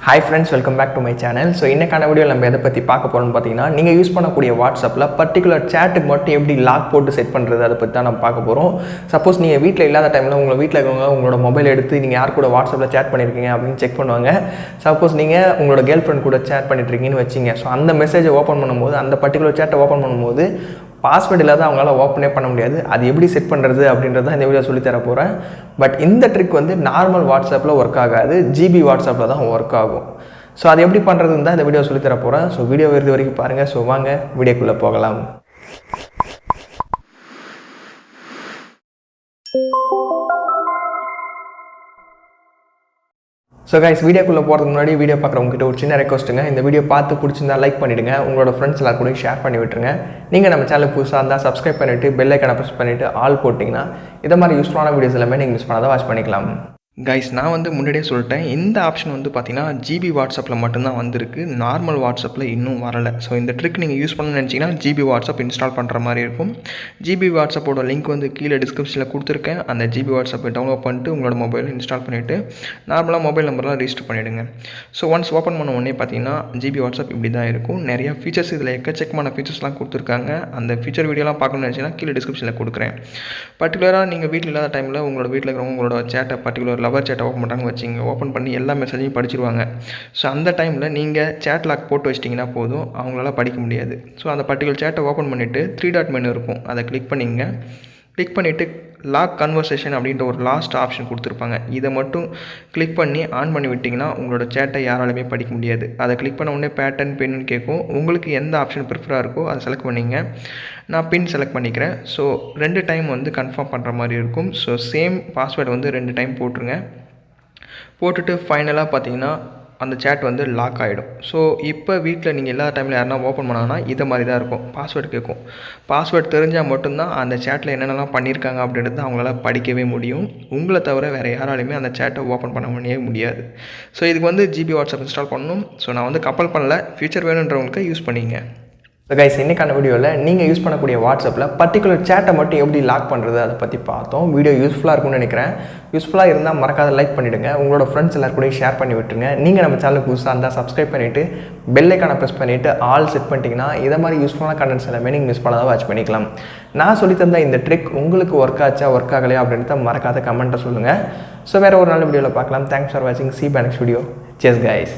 Hi friends, welcome back to my channel. So இன்னைக்கான வீடியோல நம்ம எதை பத்தி பார்க்க போறோம்னு பாத்தீங்கன்னா நீங்க யூஸ் பண்ணக்கூடிய WhatsAppல பர்టిక్యులர் chatக்கு மட்டும் எப்படி லாக் போட்டு செட் பண்றது அத பத்தி தான் நம்ம பார்க்க போறோம். சப்போஸ் நீங்க வீட்ல இல்லாத டைம்ல உங்க வீட்ல இருக்கவங்க உங்களோட மொபைல் எடுத்து நீங்க யார் கூட WhatsAppல chat பண்ணிருக்கீங்க அப்படினு செக் பண்ணுவாங்க. சப்போஸ் நீங்க உங்களோட கேர்ள் ஃப்ரெண்ட் கூட chat பண்ணிட்டு இருக்கீங்கன்னு வெச்சீங்க. சோ அந்த மெசேஜை ஓபன் பண்ணும்போது அந்த பர்టిక్యులர் chat ஓபன் பண்ணும்போது பாஸ்வேர்ட் இல்லாத அவங்களால ஓபனே பண்ண முடியாது. அது எப்படி செட் பண்றது அப்படின்றத இந்த வீடியோ சொல்லி தர போறேன். பட் இந்த ட்ரிக் வந்து நார்மல் WhatsAppல வர்க் ஆகாது. GB WhatsAppல தான் வர்க் ஆகும். சோ அது எப்படி பண்றதுன்னு தான் இந்த வீடியோ சொல்லி தர போறேன். சோ வீடியோ இறுதி வரைக்கும் பாருங்க. சோ வாங்க வீடியோக்குள்ள போகலாம். So guys, வீடியோக்குள்ள போறதுக்கு முன்னாடி வீடியோ பார்க்குறவங்க கிட்ட ஒரு சின்ன ரெக்வெஸ்ட்டுங்க. இந்த வீடியோ பார்த்து பிடிச்சிருந்தா லைக் பண்ணிடுங்க. உங்களோட ஃப்ரெண்ட்ஸ் எல்லாரும் கூட ஷேர் பண்ணி விட்டுருங்க. நீங்க நம்ம சேனலுக்கு புதுசா இருந்தா சப்ஸ்கிரைப் பண்ணிட்டு பெல் ஐகானை பிரஸ் பண்ணிட்டு ஆல் போட்டிங்கனா இத மாதிரி யூஸ்ஃபுல்லான வீடியோஸ் எல்லாமே நீங்க மிஸ் பண்ணாத வாட்ச் பண்ணிக்கலாம். கைஸ், நான் வந்து முன்னாடியே சொல்லிட்டேன், இந்த ஆப்ஷன் வந்து பார்த்தீங்கன்னா GB வாட்ஸ்அப்பில் மட்டும்தான் வந்திருக்கு. நார்மல் வாட்ஸ்அப்பில் இன்னும் வரலை. ஸோ இந்த ட்ரிக் நீங்கள் யூஸ் பண்ணணும்னு நினச்சிங்கன்னா GB வாட்ஸ்அப் இன்ஸ்டால் பண்ணுற மாதிரி இருக்கும். GB வாட்ஸ்அப்போட லிங்க் வந்து கீழே டிஸ்கிரிப்ஷனில் கொடுத்துருக்கேன். அந்த GB வாட்ஸ்அப்பை டவுன்லோட் பண்ணிட்டு உங்களோட மொபைல் இன்ஸ்டால் பண்ணிவிட்டு நார்மலாக மொபைல் நம்பர்லாம் ரிஜிஸ்டர் பண்ணிவிடுங்க. ஸோ ஒன்ஸ் ஓப்பன் பண்ண உடனே பார்த்தீங்கன்னா GB வாட்ஸ்அப் இப்படி தான் இருக்கும். நிறையா ஃபீச்சர்ஸ் இதில் எக்கச்சக்கமான ஃபீச்சர்ஸ்லாம் கொடுத்துருக்காங்க. அந்த ஃபீச்சர் வீடியோலாம் பார்க்கணும்னு நினச்சிங்கன்னா கீழே டிஸ்கிரிப்ஷனில் கொடுக்குறேன். பர்டிகுலராக நீங்கள் வீட்டில் இல்லாத டைமில் உங்களோட வீட்டில் இருக்கிறவங்க உங்களோட சேட்டை பர்டிகுலர் லவர் சேட்டை ஓப்பன் பண்ணுறாங்க வச்சிங்க, ஓப்பன் பண்ணி எல்லா மெசேஜையும் படிச்சிருவாங்க. ஸோ அந்த டைமில் நீங்கள் சேட் லாக் போட்டு வச்சிட்டிங்கன்னா போதும், அவங்களால படிக்க முடியாது. ஸோ அந்த பர்டிகுலர் சேட்டை ஓப்பன் பண்ணிவிட்டு 3 டாட் மெனு இருக்கும், அதை கிளிக் பண்ணிங்க. கிளிக் பண்ணிவிட்டு லாக் கன்வர்சேஷன் அப்படின்ற ஒரு லாஸ்ட் ஆப்ஷன் கொடுத்துருப்பாங்க. இதை மட்டும் கிளிக் பண்ணி ஆன் பண்ணி விட்டிங்கன்னா உங்களோட சேட்டை யாராலுமே படிக்க முடியாது. அதை கிளிக் பண்ண உடனே பேட்டர்ன் பின்னு கேட்கும். உங்களுக்கு எந்த ஆப்ஷன் ப்ரிஃபராக இருக்கோ அதை செலக்ட் பண்ணிங்க. நான் பின் செலக்ட் பண்ணிக்கிறேன். ஸோ 2 டைம் வந்து கன்ஃபார்ம் பண்ணுற மாதிரி இருக்கும். ஸோ சேம் பாஸ்வேர்டு வந்து 2 டைம் போட்டுருங்க. போட்டுட்டு ஃபைனலாக பார்த்தீங்கன்னா அந்த சேட் வந்து லாக் ஆகிடும். ஸோ இப்போ வீட்டில் நீங்கள் எல்லா டைமில் யாருனா ஓப்பன் பண்ணாங்கன்னா இதை மாதிரி தான் இருக்கும். பாஸ்வேர்டு கேட்கும். பாஸ்வேர்டு தெரிஞ்சால் மட்டும்தான் அந்த சேட்டில் என்னென்னலாம் பண்ணியிருக்காங்க அப்படின்றது அவங்களால படிக்கவே முடியும். உங்களை தவிர வேறு யாராலையுமே அந்த சேட்டை ஓப்பன் பண்ண முடியாது. ஸோ இதுக்கு வந்து GB வாட்ஸ்அப் இன்ஸ்டால் பண்ணணும். ஸோ நான் வந்து கம்பல் பண்ணல, ஃபியூச்சர் வேணுன்றவங்களுக்கு யூஸ் பண்ணிங்க. ஸோ கைஸ், இன்றைக்கான வீடியோவில் நீங்கள் யூஸ் பண்ணக்கூடிய வாட்ஸ்அப்பில் பர்டிகுலர் சேட்டை மட்டும் எப்படி லாக் பண்ணுறது அதை பற்றி பார்த்தோம். வீடியோ யூஸ்ஃபுல்லாக இருக்கும்னு நினைக்கிறேன். யூஸ்ஃபுல்லாக இருந்தால் மறக்காத லைக் பண்ணிவிடுங்க. உங்களோட ஃப்ரெண்ட்ஸ் எல்லாரும் கூட ஷேர் பண்ணி விட்டுருங்க. நீங்கள் நம்ம சேனலுக்கு புதுசாக இருந்தால் சப்ஸ்கிரைப் பண்ணிவிட்டு பெல் ஐகானை ப்ரெஸ் பண்ணிவிட்டு ஆல் செட் பண்ணிட்டீங்கன்னா இதை மாதிரி யூஸ்ஃபுல்லான கண்டென்ட்ஸ் எல்லாமே நீங்கள் மிஸ் பண்ணாத வாட்ச் பண்ணிக்கலாம். நான் சொல்லி தந்த இந்த ட்ரிக் உங்களுக்கு ஒர்க் ஆச்சா ஒர்க் ஆகலையா அப்படின்றத மறக்காத கமெண்ட்டை சொல்லுங்கள். ஸோ வேறு ஒரு நல்ல வீடியோவில் பார்க்கலாம். தேங்க்ஸ் ஃபார் வாட்சிங். See you next video. Cheers guys.